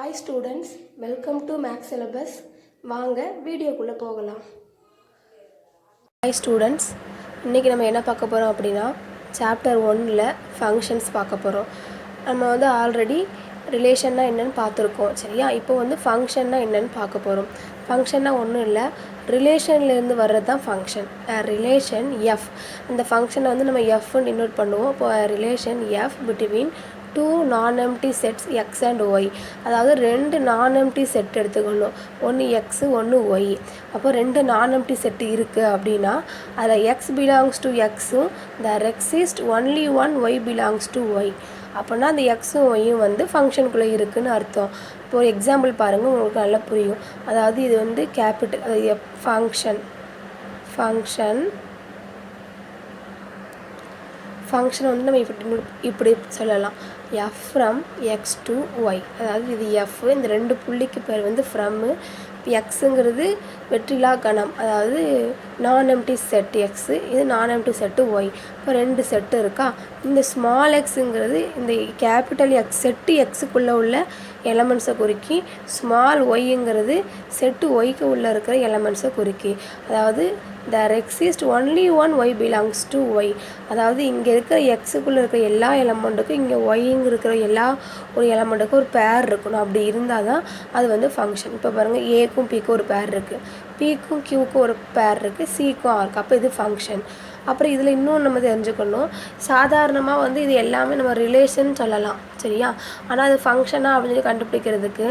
Hi students, welcome to Max Syllabus. வாங்க வீடியோக்குள்ளே போகலாம். Hi students, இன்றைக்கி நம்ம என்ன பார்க்க போகிறோம் அப்படின்னா சாப்டர் 1ல் ஃபங்க்ஷன்ஸ் பார்க்க போகிறோம். நம்ம வந்து ஆல்ரெடி ரிலேஷன்னா என்னென்னு பார்த்துருக்கோம். சரியா? இப்போ வந்து ஃபங்க்ஷன்னா என்னென்னு பார்க்க போகிறோம். ஃபங்க்ஷன்னா ஒன்றும் இல்லை, ரிலேஷன்லேருந்து வர்றது தான் ஃபங்க்ஷன். ரிலேஷன் எஃப், அந்த ஃபங்க்ஷனை வந்து நம்ம எஃப்னு டினோட் பண்ணுவோம். இப்போ relation F between two non empty sets X and Y. அதாவது ரெண்டு நான் எம்டி செட் எடுத்துக்கணும், ஒன்று எக்ஸு ஒன்று ஒய். அப்போ ரெண்டு நான் எம்டி செட்டு இருக்குது அப்படின்னா அதில் எக்ஸ் பிலாங்ஸ் டு எக்ஸும் there exist only one y belongs to y. அப்படின்னா அந்த எக்ஸும் ஒய்யும் வந்து ஃபங்க்ஷனுக்குள்ளே இருக்குதுன்னு அர்த்தம். இப்போ ஒரு எக்ஸாம்பிள் பாருங்கள், உங்களுக்கு நல்லா புரியும். அதாவது இது வந்து கேபிட்டல், அது ஃபங்க்ஷன் வந்து நம்ம இப்படி சொல்லலாம், F from X to Y. அதாவது இது எஃப், இந்த ரெண்டு புள்ளிக்கு பேர் வந்து ஃப்ரம்மு. எக்ஸுங்கிறது வெற்றிலா கணம், அதாவது நான் எம்டி செட் எக்ஸு, இது நான் எம்டி செட்டு ஒய். இப்போ ரெண்டு செட்டு இருக்கா. இந்த ஸ்மால் எக்ஸுங்கிறது இந்த கேபிட்டல் எக்ஸ் செட்டு எக்ஸுக்குள்ளே உள்ள எலமெண்ட்ஸை குறிக்கி, ஸ்மால் ஒய்ங்கிறது செட்டு ஒய்க்கு உள்ளே இருக்கிற எலமெண்ட்ஸை குறிக்கி. அதாவது there exists only one y belongs to y. அதாவது இங்கே இருக்கிற எக்ஸுக்குள்ளே இருக்கிற எல்லா எலமெண்ட்டுக்கும் இங்கே ஒய்ங்க இருக்கிற எல்லா ஒரு எலமெண்ட்டுக்கும் ஒரு பேர் இருக்கணும். அப்படி இருந்தால் தான் அது வந்து ஃபங்க்ஷன். இப்போ பாருங்கள், ஏக்கும் பிக்கும் ஒரு பேர் இருக்குது, பிக்கும் கியூக்கும் ஒரு பேர் இருக்குது, சிக்கும் ஆருக்கு. அப்போ இது ஃபங்க்ஷன். அப்புறம் இதில் இன்னும் நம்ம தெரிஞ்சுக்கணும், சாதாரணமாக வந்து இது எல்லாமே நம்ம ரிலேஷன் சொல்லலாம். சரியா? ஆனால் அது ஃபங்க்ஷனாக அப்படின்னு சொல்லி கண்டுபிடிக்கிறதுக்கு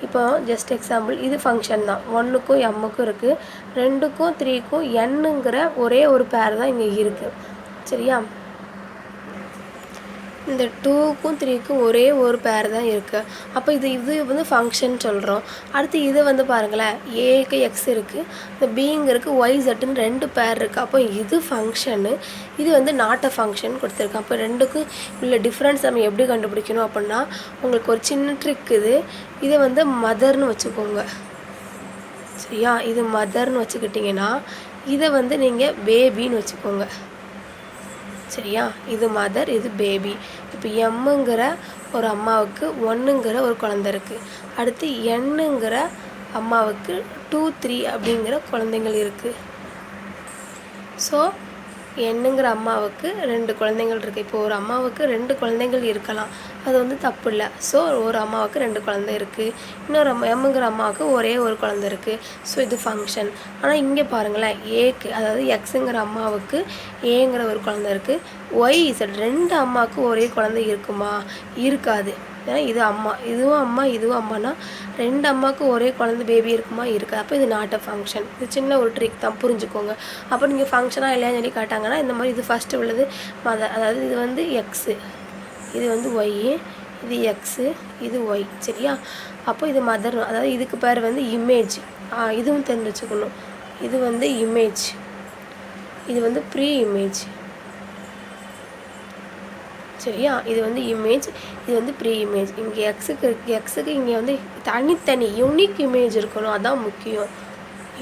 இப்போ ஜஸ்ட் எக்ஸாம்பிள், இது ஃபங்க்ஷன் தான். 1க்கும் எம்முக்கும் இருக்குது, 2க்கும் 3க்கும் என்னங்கிற ஒரே ஒரு பேர் தான் இங்கே இருக்குது. சரியா? இந்த 2க்கும் 3க்கும் ஒரே ஒரு பேர் தான் இருக்குது. அப்போ இது வந்து ஃபங்க்ஷன் சொல்கிறோம். அடுத்து இது வந்து பாருங்களேன், ஏக்கு எக்ஸ் இருக்குது, இந்த பிங்க இருக்குது, ஒய் ஜெட்டுன்னு ரெண்டு பேர் இருக்குது. அப்போ இது ஃபங்க்ஷனு, இது வந்து நாட் அ ஃபங்க்ஷன் கொடுத்துருக்கோம். அப்போ ரெண்டுக்கும் உள்ள டிஃப்ரென்ஸ் நம்ம எப்படி கண்டுபிடிக்கணும் அப்படின்னா, உங்களுக்கு ஒரு சின்ன ட்ரிக் இது. இதை வந்து மதர்னு வச்சுக்கோங்க. சரியா? இது மதர்னு வச்சுக்கிட்டிங்கன்னா இதை வந்து நீங்கள் பேபின்னு வச்சுக்கோங்க. சரியா? இது மதர், இது பேபி. இப்போ எம்முங்கிற ஒரு அம்மாவுக்கு 1ங்கிற ஒரு குழந்தை இருக்குது. அடுத்து என்னங்கிற அம்மாவுக்கு 2, 3 அப்படிங்கிற குழந்தைங்கள் இருக்குது. ஸோ என்னங்கிற அம்மாவுக்கு 2 குழந்தைகள் இருக்குது. இப்போ ஒரு அம்மாவுக்கு 2 குழந்தைகள் இருக்கலாம், அது வந்து தப்பு இல்லை. ஸோ ஒரு அம்மாவுக்கு 2 குழந்தை இருக்குது, இன்னொரு எம்முங்கிற அம்மாவுக்கு ஒரே ஒரு குழந்தை இருக்குது. ஸோ இது ஃபங்க்ஷன். ஆனால் இங்கே பாருங்களேன், ஏக்கு அதாவது எக்ஸுங்கிற அம்மாவுக்கு ஏங்கிற ஒரு குழந்தை இருக்குது, ஒய் இசட் 2 அம்மாவுக்கு ஒரே குழந்தை இருக்குமா? இருக்காது. ஏன்னா இது அம்மா, இதுவும் அம்மா, இதுவும் அம்மானா 2 அம்மாவுக்கு ஒரே குழந்தை பேபி இருக்குமா? இருக்காது. அப்போ இது நாட் அ ஃபங்க்ஷன். இது சின்ன ஒரு ட்ரிக் தான், புரிஞ்சுக்கோங்க. அப்போ நீங்கள் ஃபங்க்ஷனாக இல்லையான்னு சொல்லி காட்டாங்கன்னா இந்த மாதிரி இது ஃபஸ்ட்டு உள்ளது மதர், அதாவது இது வந்து எக்ஸு, இது வந்து ஒய்யு, இது எக்ஸு, இது ஒய். சரியா? அப்போ இது மதர், அதாவது இதுக்கு பேர் வந்து இமேஜ். இதுவும் தெரிஞ்சு வச்சுக்கணும். இது வந்து இமேஜ், இது வந்து ப்ரீ இமேஜ். சரியா? இது வந்து இமேஜ், இது வந்து ப்ரீ இமேஜ். இங்கே எக்ஸுக்கு இங்கே வந்து தனித்தனி யூனிக் இமேஜ் இருக்கணும், அதுதான் முக்கியம்.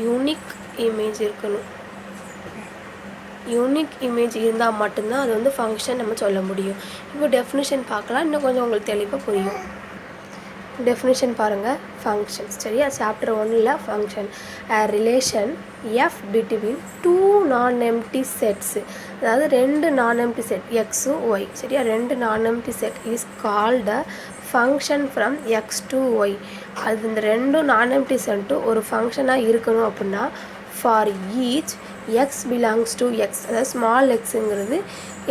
யூனிக் இமேஜ் இருக்கணும். யூனிக் இமேஜ் இருந்தால் மட்டும்தான் அது வந்து ஃபங்க்ஷன் நம்ம சொல்ல முடியும். இப்போ டெஃபினிஷன் பார்க்கலாம், இன்னும் கொஞ்சம் உங்களுக்கு தெளிவாக புரியும். டெஃபினிஷன் பாருங்கள், ஃபங்க்ஷன்ஸ். சரியா? சாப்டர் 1ல் function, relation F between two non empty sets. அதாவது 2 நான் எம்டி செட் எக்ஸும் ஒய். சரியா? 2 non empty set is called function from X to Y. அது இந்த 2 நான் எம்டி செட்டும் ஒரு ஃபங்க்ஷனாக இருக்கணும் அப்படின்னா for each X belongs to X, அதாவது ஸ்மால் எக்ஸுங்கிறது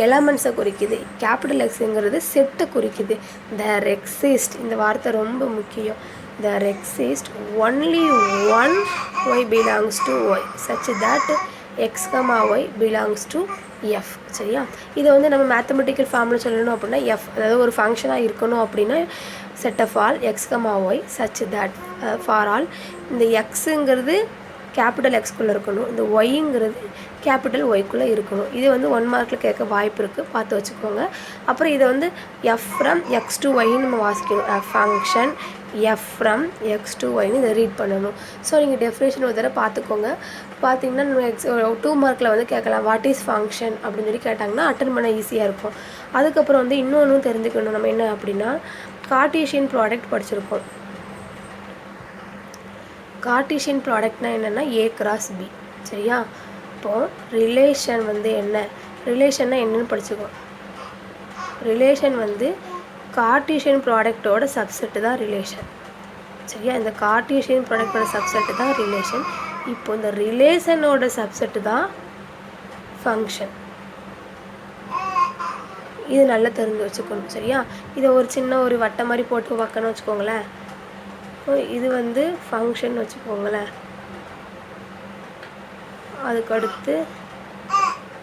எலமெண்ட்ஸை குறிக்குது, கேபிட்டல் எக்ஸுங்கிறது செட்டை குறிக்குது. தேர் எக்ஸிஸ்ட், இந்த வார்த்தை ரொம்ப முக்கியம், there exist only one y belongs to y such that x comma y belongs to f. சரியா? இதை வந்து நம்ம மேத்தமெட்டிக்கல் ஃபார்மில் சொல்லணும் அப்படின்னா எஃப், அதாவது ஒரு ஃபங்க்ஷனாக இருக்கணும் அப்படின்னா set of all x comma y such that for all இந்த எக்ஸுங்கிறது கேபிட்டல் எக்ஸ்குள்ளே இருக்கணும், இந்த ஒய்ங்கிறது கேபிட்டல் ஒய்க்குள்ளே இருக்கணும். இது வந்து 1 மார்க்கில் கேட்க வாய்ப்பு இருக்குது, பார்த்து வச்சுக்கோங்க. அப்புறம் இதை வந்து எஃப் ஃப்ரம் எக்ஸ் டு ஒய்ன்னு நம்ம வாசிக்கணும். Function f from X to ஒய்ன்னு இதை ரீட் பண்ணணும். ஸோ நீங்கள் டெஃபினேஷன் ஒரு தடவை பார்த்துக்கோங்க. பார்த்தீங்கன்னா நம்ம 2 மார்க்கில் வந்து கேட்கலாம், வாட் இஸ் ஃபங்க்ஷன் அப்படின்னு சொல்லி கேட்டாங்கன்னா அட்டன் பண்ண ஈஸியாக இருக்கும். அதுக்கப்புறம் வந்து இன்னொன்றும் தெரிஞ்சுக்கணும் நம்ம, என்ன அப்படின்னா கார்ட்டீசியன் ப்ராடக்ட் படிச்சிருக்கோம். கார்ட்டீசியன் ப்ராடக்ட்னா என்னென்னா A cross B. சரியா? இப்போது ரிலேஷன் வந்து என்ன, ரிலேஷன்னா என்னன்னு படிச்சுக்கோ. ரிலேஷன் வந்து கார்ட்டீசியன் ப்ராடக்டோட சப்செட்டு தான் ரிலேஷன். சரியா? இந்த கார்ட்டீசியன் ப்ராடக்டோட சப்செட்டு தான் ரிலேஷன். இப்போ இந்த ரிலேஷனோட சப்செட்டு தான் ஃபங்க்ஷன். இது நல்லா தெரிஞ்சு வச்சுக்கணும். சரியா? இதை ஒரு சின்ன ஒரு வட்டம் மாதிரி போட்டு வைக்கணும்னு வச்சுக்கோங்களேன். இது வந்து ஃபங்க்ஷன் வச்சுக்கோங்களேன். அதுக்கடுத்து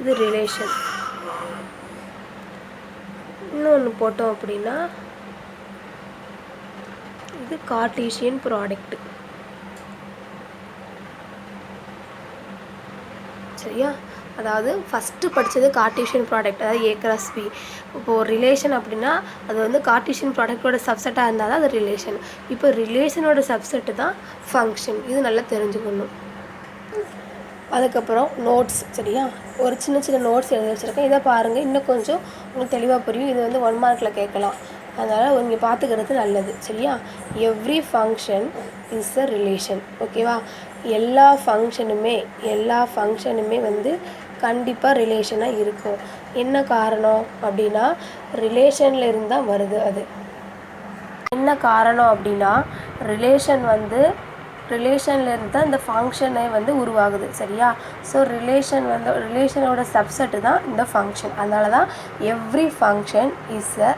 இது ரிலேஷன். இன்னொன்று போட்டோம் அப்படின்னா இது கார்ட்டீசியன் ப்ராடக்ட். சரியா? அதாவது ஃபஸ்ட்டு படித்தது கார்ட்டீசியன் ப்ராடக்ட், அதாவது A cross B. இப்போது ரிலேஷன் அப்படின்னா அது வந்து கார்ட்டீசியன் ப்ராடக்டோட சப்செட்டாக இருந்தால் தான் அது ரிலேஷன். இப்போ ரிலேஷனோட சப்செட்டு தான் ஃபங்க்ஷன். இது நல்லா தெரிஞ்சுக்கணும். அதுக்கப்புறம் நோட்ஸ். சரியா? ஒரு சின்ன சின்ன நோட்ஸ் எழுதி வச்சுருக்கேன். இதை பாருங்கள், இன்னும் கொஞ்சம் உங்களுக்கு தெளிவாக புரியும். இது வந்து 1 மார்க்கில் கேட்கலாம். அதனால் நீங்கள் பார்த்துக்கிறது நல்லது. சரியா? Every function is a relation. ஓகேவா? எல்லா ஃபங்க்ஷனுமே வந்து கண்டிப்பாக ரிலேஷனாக இருக்கும். என்ன காரணம் அப்படின்னா ரிலேஷனில் இருந்தால் வருது. அது என்ன காரணம் அப்படின்னா ரிலேஷன்லேருந்து தான் இந்த ஃபங்க்ஷனே வந்து உருவாகுது. சரியா? ஸோ ரிலேஷனோட சப்செட்டு தான் இந்த ஃபங்க்ஷன். அதனால தான் every function is a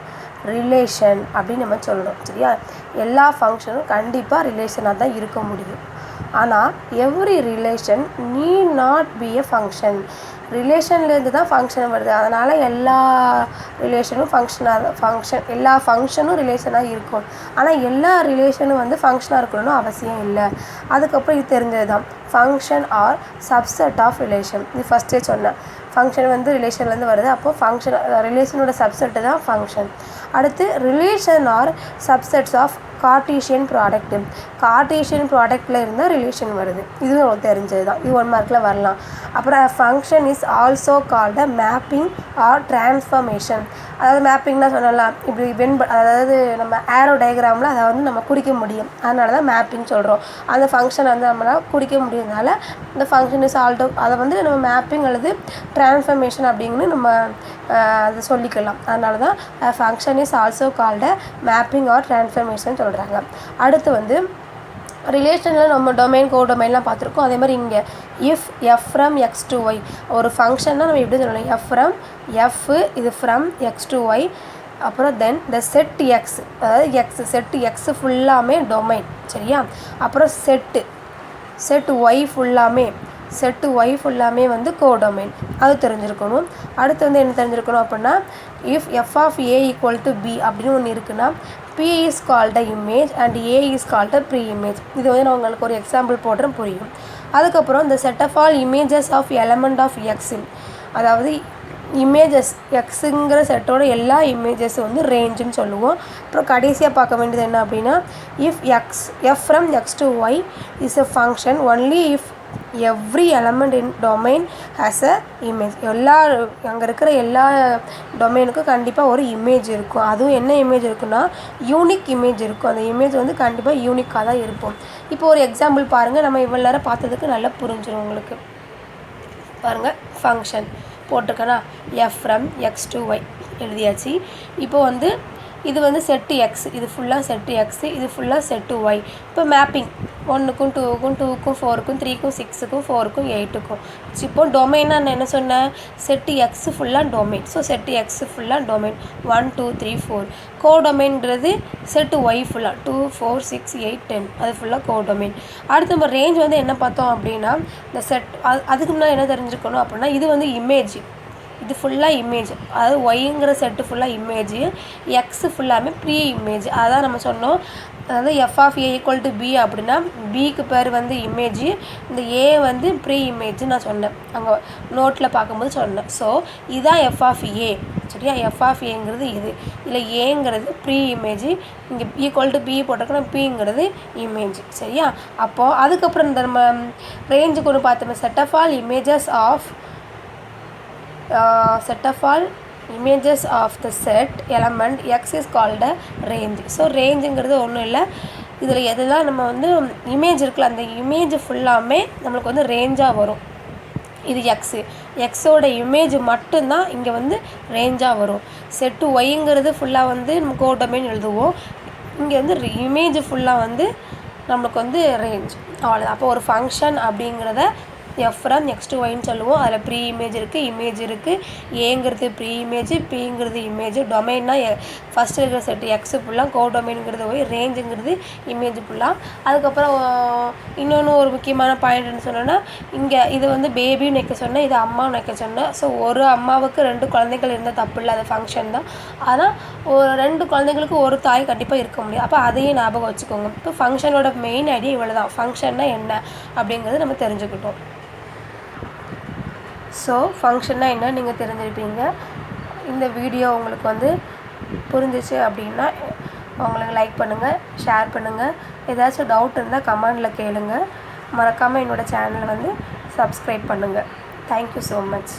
relation அப்படின்னு நம்ம சொல்லணும். சரியா? எல்லா ஃபங்க்ஷனும் கண்டிப்பாக ரிலேஷனாக தான் இருக்க முடியும். ஆனால் every relation need not be a function. ரிலேஷன்லேருந்து தான் ஃபங்க்ஷன் வருது. அதனால் எல்லா ரிலேஷனும் எல்லா ஃபங்க்ஷனும் ரிலேஷனாக இருக்கும். ஆனால் எல்லா ரிலேஷனும் வந்து ஃபங்க்ஷனாக இருக்கணும்னு அவசியம் இல்லை. அதுக்கப்புறம் இது தெரிஞ்சது தான் function are subset of relation. இது ஃபஸ்ட்டே சொன்னேன். ஃபங்க்ஷன் வந்து ரிலேஷன்லேருந்து வருது. அப்போது ரிலேஷனோட சப்செட்டு தான் ஃபங்க்ஷன். அடுத்து relation are subsets of Cartesian product. கார்ட்டீசியன் ப்ராடக்டில் இருந்தால் ரிலேஷன் வருது. இதுவும் உங்களுக்கு தெரிஞ்சது தான். இது 1 மார்க்கில் வரலாம். அப்புறம் function is also called mapping or transformation. அதாவது மேப்பிங்னா சொல்லலாம், இப்படி அதாவது நம்ம ஏரோ டயக்ராமில் அதை வந்து நம்ம குறிக்க முடியும். அதனால தான் மேப்பிங் சொல்கிறோம். அந்த ஃபங்க்ஷனை வந்து நம்மளால் குறிக்க முடியுறதுனால இந்த ஃபங்க்ஷன் இஸ் ஆல்டோ அதை வந்து நம்ம மேப்பிங் அல்லது டிரான்ஸ்ஃபர்மேஷன் அப்படிங்கன்னு நம்ம அதை சொல்லிக்கலாம். அதனால தான் function is also called mapping or transformation சொல்கிறாங்க. அடுத்து வந்து ரிலேஷனில் நம்ம டொமைன் கோடொமைன்லாம் பார்த்துருக்கோம். அதே மாதிரி இங்கே if f from X to y ஒரு ஃபங்க்ஷன்னா நம்ம எப்படி சொல்லலாம், எஃப் ஃப்ரம் எஃப் இது ஃப்ரம் எக்ஸ் டு ஒய். அப்புறம் தென் த செட் எக்ஸ், அதாவது செட்டு எக்ஸ் ஃபுல்லாமே டொமைன். சரியா? அப்புறம் செட்டு ஒய் ஃபுல்லாமே வந்து கோடொமைன். அது தெரிஞ்சிருக்கணும். அடுத்து வந்து என்ன தெரிஞ்சிருக்கணும் அப்படின்னா if f of a equal to b அப்படின்னு ஒன்று இருக்குன்னா P is called a image and A is called a pre-image. இது வந்து நான் உங்களுக்கு ஒரு எக்ஸாம்பிள் போடுறேன், புரியும். அதுக்கப்புறம் இந்த set of all images of element of x, அதாவது இமேஜஸ் எக்ஸுங்கிற செட்டோட எல்லா இமேஜஸும் வந்து ரேஞ்சுன்னு சொல்லுவோம். அப்புறம் கடைசியாக பார்க்க வேண்டியது என்ன அப்படின்னா f from X to y is a function only if every element in domain has a image. அங்கே இருக்கிற எல்லா டொமைனுக்கும் கண்டிப்பாக ஒரு இமேஜ் இருக்கும். அதுவும் என்ன இமேஜ் இருக்குன்னா யூனிக் இமேஜ் இருக்கும். அந்த இமேஜ் வந்து கண்டிப்பாக யூனிக்காக தான் இருக்கும். இப்போ ஒரு எக்ஸாம்பிள் பாருங்கள். நம்ம இவ்வளோ நேரம் பார்த்ததுக்கு நல்லா புரிஞ்சிடும் உங்களுக்கு. பாருங்கள், ஃபங்க்ஷன் போட்டிருக்கேன்னா f from X to y எழுதியாச்சு. இப்போ வந்து இது வந்து செட்டு எக்ஸ், இது ஃபுல்லாக செட்டு எக்ஸு, இது ஃபுல்லாக செட்டு ஒய். இப்போ மேப்பிங் 1க்கும் 2க்கும் 2க்கும் 4க்கும் 3க்கும் 6க்கும் 4க்கும் 8க்கும். இப்போ டொமைனாக நான் என்ன சொன்னேன், செட்டு எக்ஸ் ஃபுல்லாக டொமைன். ஸோ செட்டு எக்ஸ் ஃபுல்லாக டொமைன் 1 2 3 4. கோடொமைன்றது செட்டு ஒய் ஃபுல்லாக 2 4 6 8 10, அது ஃபுல்லாக கோடொமைன். அடுத்து நம்ம ரேஞ்ச் வந்து என்ன பார்த்தோம் அப்படின்னா இந்த செட் அதுக்கு முன்னாடி என்ன தெரிஞ்சுக்கணும் அப்படின்னா இது வந்து இமேஜ், இது ஃபுல்லாக இமேஜ், அதாவது ஒய்ங்கிற செட்டு ஃபுல்லாக இமேஜ், எக்ஸு ஃபுல்லாமே ப்ரீ இமேஜ். அதான் நம்ம சொன்னோம். அதாவது f of a equal to b அப்படின்னா பிக்கு பேர் வந்து இமேஜ், இந்த ஏ வந்து ப்ரீ இமேஜ் நான் சொன்னேன், அங்கே நோட்டில் பார்க்கும்போது சொன்னேன். ஸோ இதுதான் எஃப் ஆஃப் ஏ. சரியா? எஃப் ஆஃப் ஏங்கிறது இதில் ஏங்கிறது ப்ரீ இமேஜ், இங்கே ஈக்குவல் டு பி போட்டிருக்கோம், பிங்கிறது இமேஜ். சரியா? அப்போது அதுக்கப்புறம் இந்த நம்ம ரேஞ்சுக்கு ஒன்று பார்த்தோம், set of all images of set of all images of the set element x is called a range. So ரேஞ்சுங்கிறது ஒன்றும் இல்லை, இதில் எதெல்லாம் நம்ம வந்து இமேஜ் இருக்குல்ல அந்த இமேஜ் ஃபுல்லாமே நம்மளுக்கு வந்து ரேஞ்சாக வரும். இது எக்ஸோட இமேஜ் மட்டும்தான் இங்கே வந்து ரேஞ்சாக வரும். செட்டு ஒய்ங்கிறது ஃபுல்லாக வந்து நம்ம கோடொமைன் எழுதுவோம். இங்கே வந்து இமேஜ் ஃபுல்லாக வந்து நம்மளுக்கு வந்து ரேஞ்ச் அவ்வளோதான். அப்போ ஒரு ஃபங்க்ஷன் அப்படிங்கிறத எஃப் ஃப்ரம் எக்ஸ் டு ஒய்ன்னு சொல்லுவோம். அதில் ப்ரீ இமேஜ் இருக்குது, இமேஜ் இருக்குது, ஏங்கிறது ப்ரீ இமேஜ், பிங்கிறது இமேஜ், டொமைன்னா ஃபஸ்ட்டு இருக்கிற செட்டு எக்ஸு ஃபுல்லாக, கோடொமைனுங்கிறது ஒய், ரேஞ்சுங்கிறது இமேஜ் ஃபுல்லாக. அதுக்கப்புறம் இன்னொன்று ஒரு முக்கியமான பாயிண்ட்னு சொன்னோன்னா, இங்கே இது வந்து பேபின்னு வைக்க சொன்னேன், இது அம்மான்னு வைக்க சொன்னேன். ஸோ ஒரு அம்மாவுக்கு 2 குழந்தைகள் இருந்தால் தப்பு இல்லை, அது ஃபங்க்ஷன் தான். ஆனால் ஒரு 2 குழந்தைங்களுக்கு ஒரு தாய் கண்டிப்பாக இருக்க முடியும். அப்போ அதையும் ஞாபகம் வச்சுக்கோங்க. இப்போ ஃபங்க்ஷனோட மெயின் ஐடியா இவ்வளோ தான். ஃபங்க்ஷன்னா என்ன அப்படிங்கிறது நம்ம தெரிஞ்சுக்கிட்டோம். ஸோ ஃபங்க்ஷன்னா என்ன நீங்கள் தெரிஞ்சிருப்பீங்க. இந்த வீடியோ உங்களுக்கு வந்து புரிஞ்சிச்சு அப்படின்னா உங்களுக்கு லைக் பண்ணுங்கள், ஷேர் பண்ணுங்கள். ஏதாச்சும் டவுட் இருந்தால் கமெண்டில் கேளுங்க. மறக்காமல் என்னோடய சேனலை வந்து சப்ஸ்கிரைப் பண்ணுங்கள். Thank you so much.